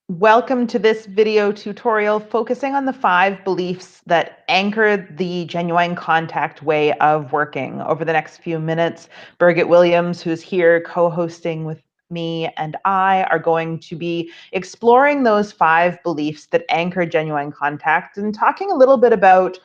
Welcome to this video tutorial focusing on the 5 beliefs that anchor the genuine contact way of working. Over the next few minutes, Birgit Williams, who's here co-hosting with me, and I are going to be exploring those 5 beliefs that anchor genuine contact and talking a little bit about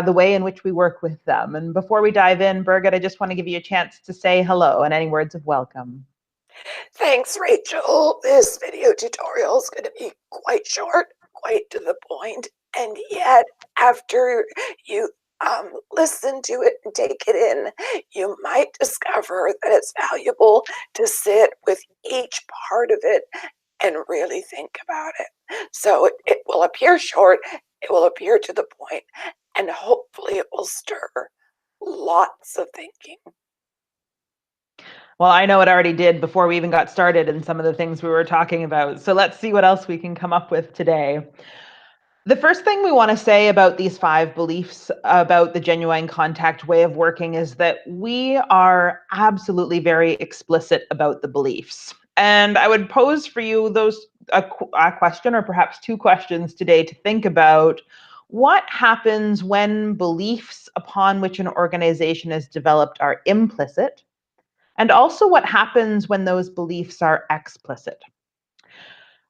the way in which we work with them. And before we dive in, Birgit, I just want to give you a chance to say hello and any words of welcome. Thanks, Rachel. This video tutorial is going to be quite short, quite to the point, and yet after you listen to it and take it in, you might discover that it's valuable to sit with each part of it and really think about it. So it will appear short, it will appear to the point, and hopefully it will stir lots of thinking. Well, I know it already did before we even got started in some of the things we were talking about. So let's see what else we can come up with today. The first thing we want to say about these 5 beliefs about the genuine contact way of working is that we are absolutely very explicit about the beliefs. And I would pose for you a question or perhaps 2 questions today to think about. What happens when beliefs upon which an organization is developed are implicit? And also what happens when those beliefs are explicit?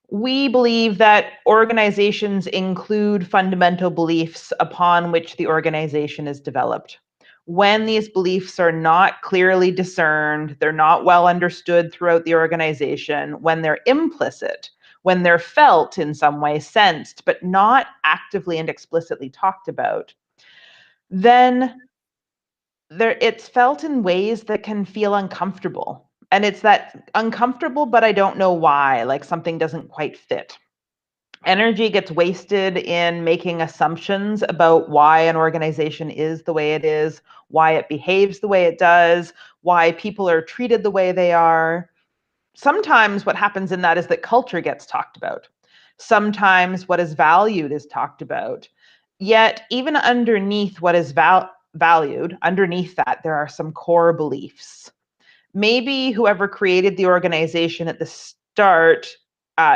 We believe that organizations include fundamental beliefs upon which the organization is developed. When these beliefs are not clearly discerned, they're not well understood throughout the organization, when they're implicit, when they're felt in some way, sensed, but not actively and explicitly talked about, then it's felt in ways that can feel uncomfortable. And it's that uncomfortable, but I don't know why, like something doesn't quite fit. Energy gets wasted in making assumptions about why an organization is the way it is, why it behaves the way it does, why people are treated the way they are. Sometimes what happens in that is that culture gets talked about. Sometimes what is valued is talked about. Yet, even underneath what is valued, underneath that, there are some core beliefs. Maybe whoever created the organization at the start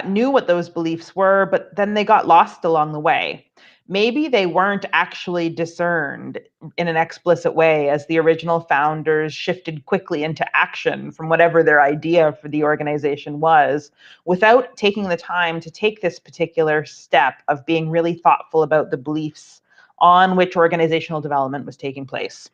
knew what those beliefs were, but then they got lost along the way. Maybe they weren't actually discerned in an explicit way as the original founders shifted quickly into action from whatever their idea for the organization was, without taking the time to take this particular step of being really thoughtful about the beliefs on which organizational development was taking place.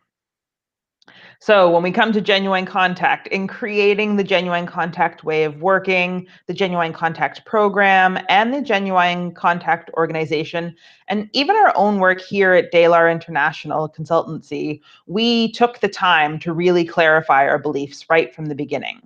So when we come to genuine contact, in creating the genuine contact way of working, the genuine contact program, and the genuine contact organization, and even our own work here at DALAR International Consultancy, we took the time to really clarify our beliefs right from the beginning.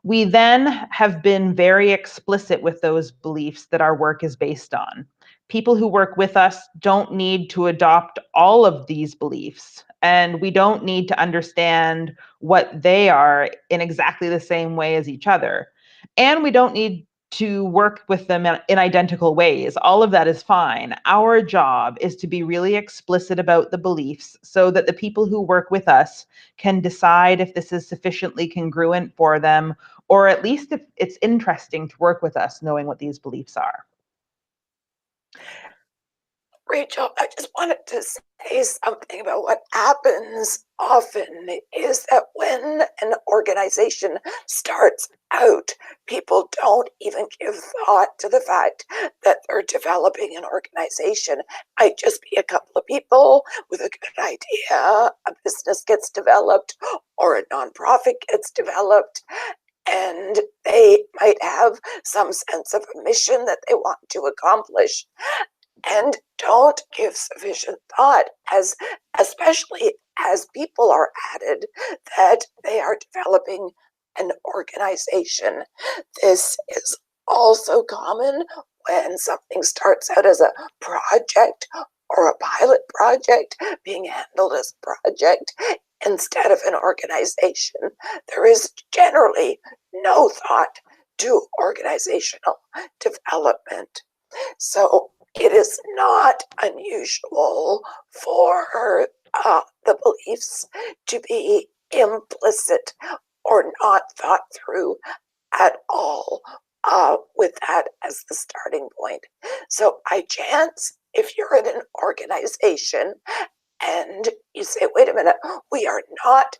We then have been very explicit with those beliefs that our work is based on. People who work with us don't need to adopt all of these beliefs, and we don't need to understand what they are in exactly the same way as each other. And we don't need to work with them in identical ways. All of that is fine. Our job is to be really explicit about the beliefs so that the people who work with us can decide if this is sufficiently congruent for them, or at least if it's interesting to work with us knowing what these beliefs are. Rachel, I just wanted to say something about what happens often is that when an organization starts out, people don't even give thought to the fact that they're developing an organization. Might just be a couple of people with a good idea, a business gets developed, or a nonprofit gets developed, and they might have some sense of a mission that they want to accomplish and don't give sufficient thought, as especially as people are added, that they are developing an organization. This is also common when something starts out as a project or a pilot project being handled as a project instead of an organization. There is generally no thought to organizational development. So it is not unusual for the beliefs to be implicit or not thought through at all, with that as the starting point. So by chance, if you're in an organization and you say, wait a minute, we are not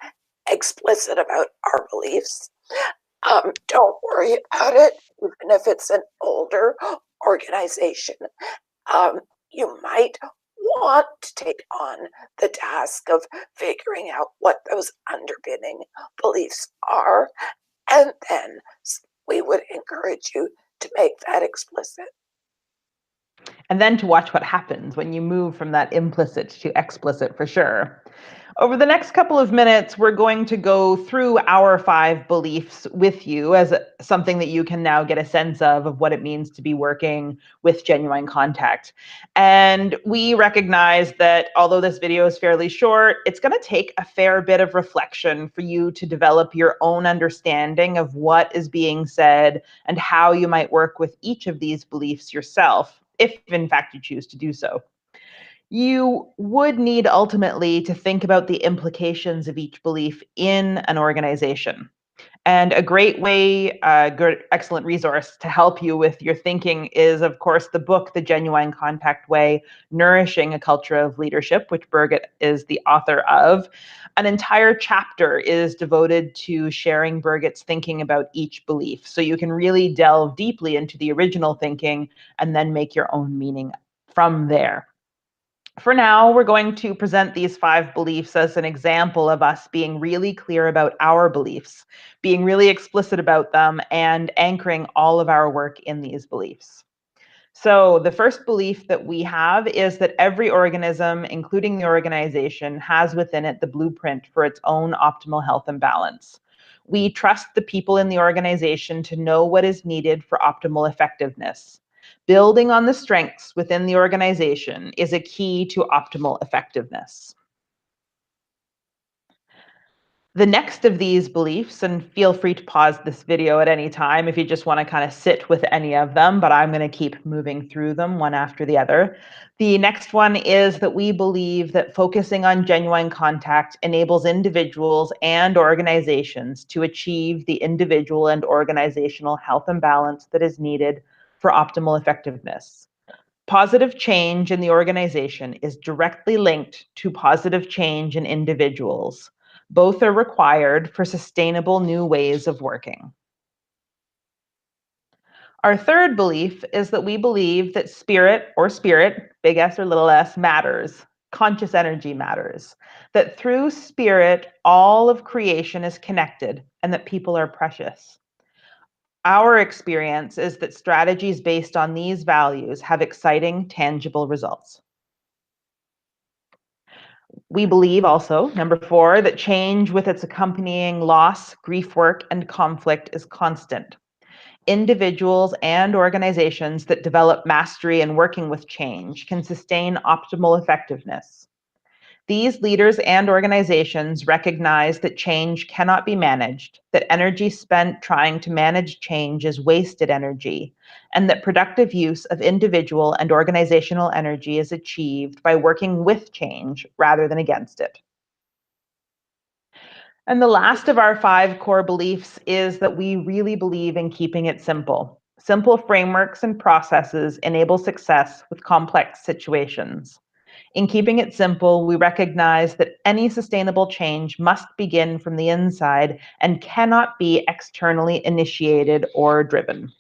explicit about our beliefs, don't worry about it, even if it's an older organization. You might want to take on the task of figuring out what those underpinning beliefs are, and then we would encourage you to make that explicit. And then to watch what happens when you move from that implicit to explicit, for sure. Over the next couple of minutes, we're going to go through our 5 beliefs with you as something that you can now get a sense of what it means to be working with Genuine Contact. And we recognize that although this video is fairly short, it's going to take a fair bit of reflection for you to develop your own understanding of what is being said and how you might work with each of these beliefs yourself, if in fact you choose to do so. You would need ultimately to think about the implications of each belief in an organization. And a great way, excellent resource to help you with your thinking is, of course, the book, The Genuine Contact Way, Nourishing a Culture of Leadership, which Birgit is the author of. An entire chapter is devoted to sharing Birgit's thinking about each belief. So you can really delve deeply into the original thinking and then make your own meaning from there. For now, we're going to present these 5 beliefs as an example of us being really clear about our beliefs, being really explicit about them, and anchoring all of our work in these beliefs. So the first belief that we have is that every organism, including the organization, has within it the blueprint for its own optimal health and balance. We trust the people in the organization to know what is needed for optimal effectiveness. Building on the strengths within the organization is a key to optimal effectiveness. The next of these beliefs, and feel free to pause this video at any time if you just want to kind of sit with any of them, but I'm going to keep moving through them one after the other. The next one is that we believe that focusing on genuine contact enables individuals and organizations to achieve the individual and organizational health and balance that is needed for optimal effectiveness. Positive change in the organization is directly linked to positive change in individuals. Both are required for sustainable new ways of working. Our third belief is that we believe that spirit, big S or little s, matters. Conscious energy matters. That through spirit, all of creation is connected and that people are precious. Our experience is that strategies based on these values have exciting, tangible results. We believe also, number 4, that change with its accompanying loss, grief work, and conflict is constant. Individuals and organizations that develop mastery in working with change can sustain optimal effectiveness. These leaders and organizations recognize that change cannot be managed, that energy spent trying to manage change is wasted energy, and that productive use of individual and organizational energy is achieved by working with change rather than against it. And the last of our 5 core beliefs is that we really believe in keeping it simple. Simple frameworks and processes enable success with complex situations. In keeping it simple, we recognize that any sustainable change must begin from the inside and cannot be externally initiated or driven.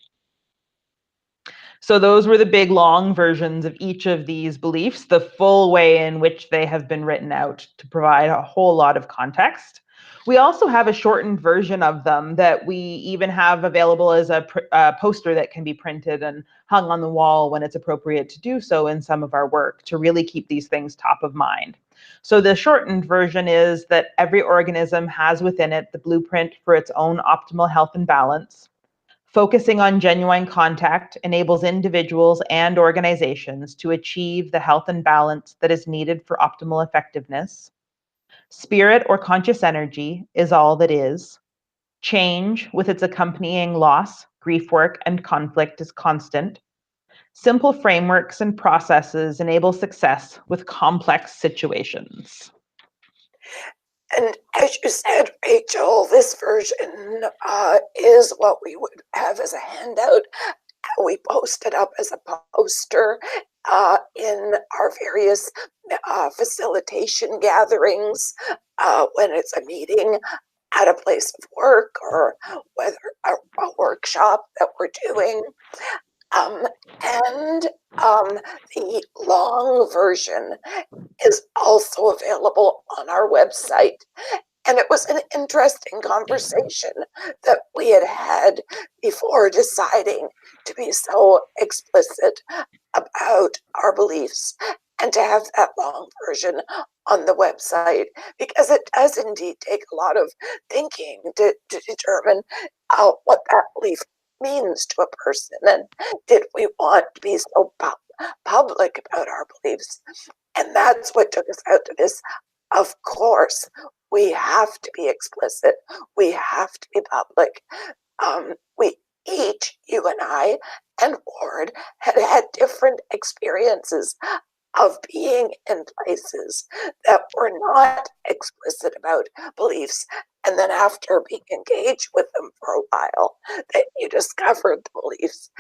So those were the big, long versions of each of these beliefs, the full way in which they have been written out to provide a whole lot of context. We also have a shortened version of them that we even have available as a poster that can be printed and hung on the wall when it's appropriate to do so in some of our work to really keep these things top of mind. So the shortened version is that every organism has within it the blueprint for its own optimal health and balance. Focusing on genuine contact enables individuals and organizations to achieve the health and balance that is needed for optimal effectiveness. Spirit or conscious energy is all that is. Change with its accompanying loss, grief work, and conflict is constant. Simple frameworks and processes enable success with complex situations. And as you said, Rachel, this version is what we would have as a handout. We post it up as a poster in our various facilitation gatherings when it's a meeting at a place of work or whether a workshop that we're doing. And the long version is also available on our website. And it was an interesting conversation that we had had before deciding to be so explicit about our beliefs and to have that long version on the website, because it does indeed take a lot of thinking to determine what that belief means to a person. And did we want to be so public about our beliefs? And that's what took us out to this. Of course, we have to be explicit. We have to be public. We each, you and I, and Ward, had had different experiences of being in places that were not explicit about beliefs. And then after being engaged with them for a while, that you discovered the beliefs,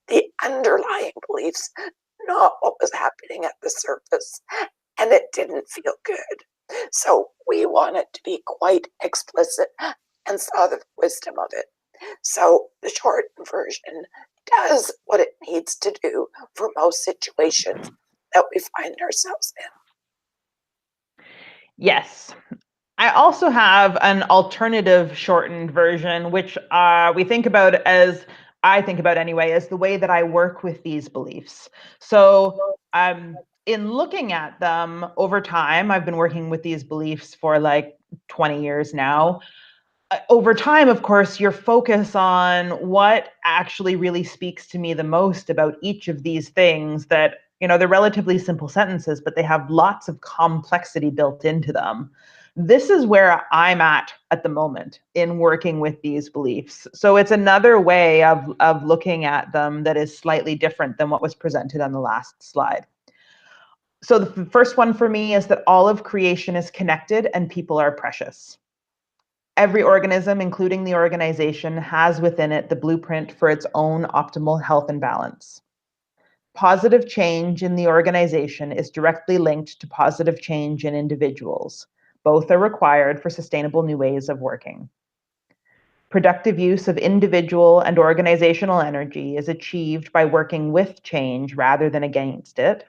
the underlying beliefs, not what was happening at the surface. And it didn't feel good. So we wanted to be quite explicit and saw the wisdom of it. So the shortened version does what it needs to do for most situations that we find ourselves in. Yes. I also have an alternative shortened version, which we think about as, I think about anyway, as the way that I work with these beliefs. So in looking at them over time, I've been working with these beliefs for like 20 years now. Over time, of course, your focus on what actually really speaks to me the most about each of these things that, they're relatively simple sentences, but they have lots of complexity built into them. This is where I'm at the moment in working with these beliefs. So it's another way of looking at them that is slightly different than what was presented on the last slide. So the first one for me is that all of creation is connected and people are precious. Every organism, including the organization, has within it the blueprint for its own optimal health and balance. Positive change in the organization is directly linked to positive change in individuals. Both are required for sustainable new ways of working. Productive use of individual and organizational energy is achieved by working with change rather than against it.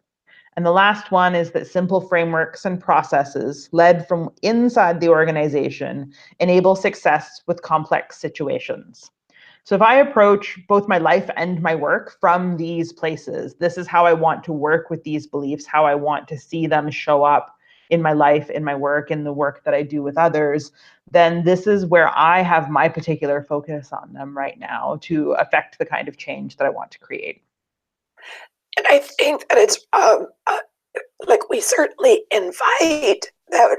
And the last one is that simple frameworks and processes led from inside the organization enable success with complex situations. So if I approach both my life and my work from these places, this is how I want to work with these beliefs, how I want to see them show up in my life, in my work, in the work that I do with others, then this is where I have my particular focus on them right now to affect the kind of change that I want to create. And I think that it's like we certainly invite that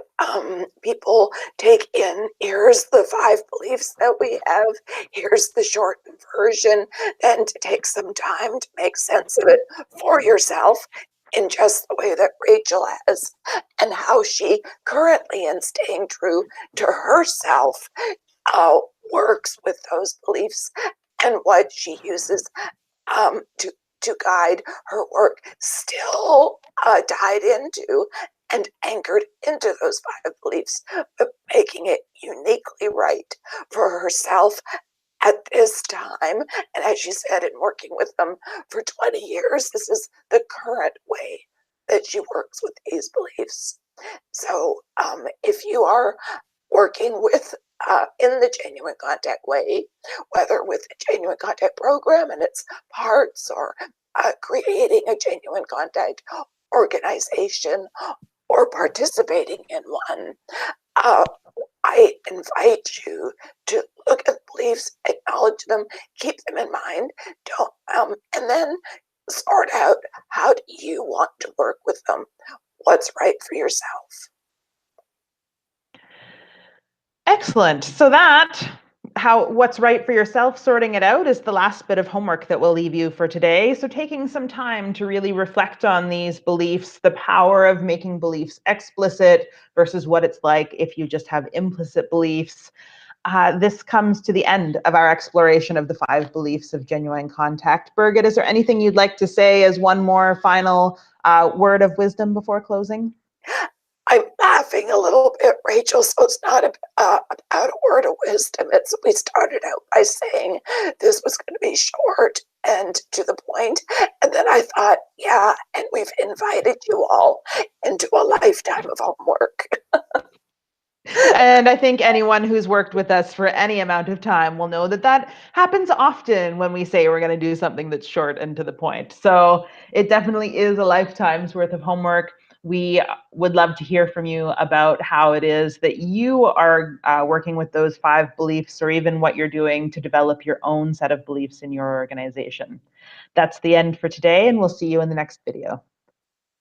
people take in, here's the 5 beliefs that we have, here's the shortened version, and to take some time to make sense of it for yourself in just the way that Rachel has, and how she currently, in staying true to herself, works with those beliefs and what she uses to guide her work, still tied into and anchored into those 5 beliefs, but making it uniquely right for herself at this time. And as she said, in working with them for 20 years, this is the current way that she works with these beliefs. So if you are working with in the Genuine Contact way, whether with the Genuine Contact program and its parts, or creating a Genuine Contact organization, or participating in one, I invite you to look at beliefs, acknowledge them, keep them in mind, don't, and then sort out, how do you want to work with them? What's right for yourself? Excellent. So that what's right for yourself, sorting it out, is the last bit of homework that we'll leave you for today. So taking some time to really reflect on these beliefs, the power of making beliefs explicit versus what it's like if you just have implicit beliefs. This comes to the end of our exploration of the 5 beliefs of genuine contact. Birgit, is there anything you'd like to say as one more final word of wisdom before closing? I'm laughing a little bit, Rachel, so it's not about a word of wisdom. We started out by saying this was going to be short and to the point, and then I thought, yeah, and we've invited you all into a lifetime of homework. And I think anyone who's worked with us for any amount of time will know that that happens often when we say we're going to do something that's short and to the point. So it definitely is a lifetime's worth of homework. We would love to hear from you about how it is that you are working with those 5 beliefs, or even what you're doing to develop your own set of beliefs in your organization. That's the end for today, and we'll see you in the next video.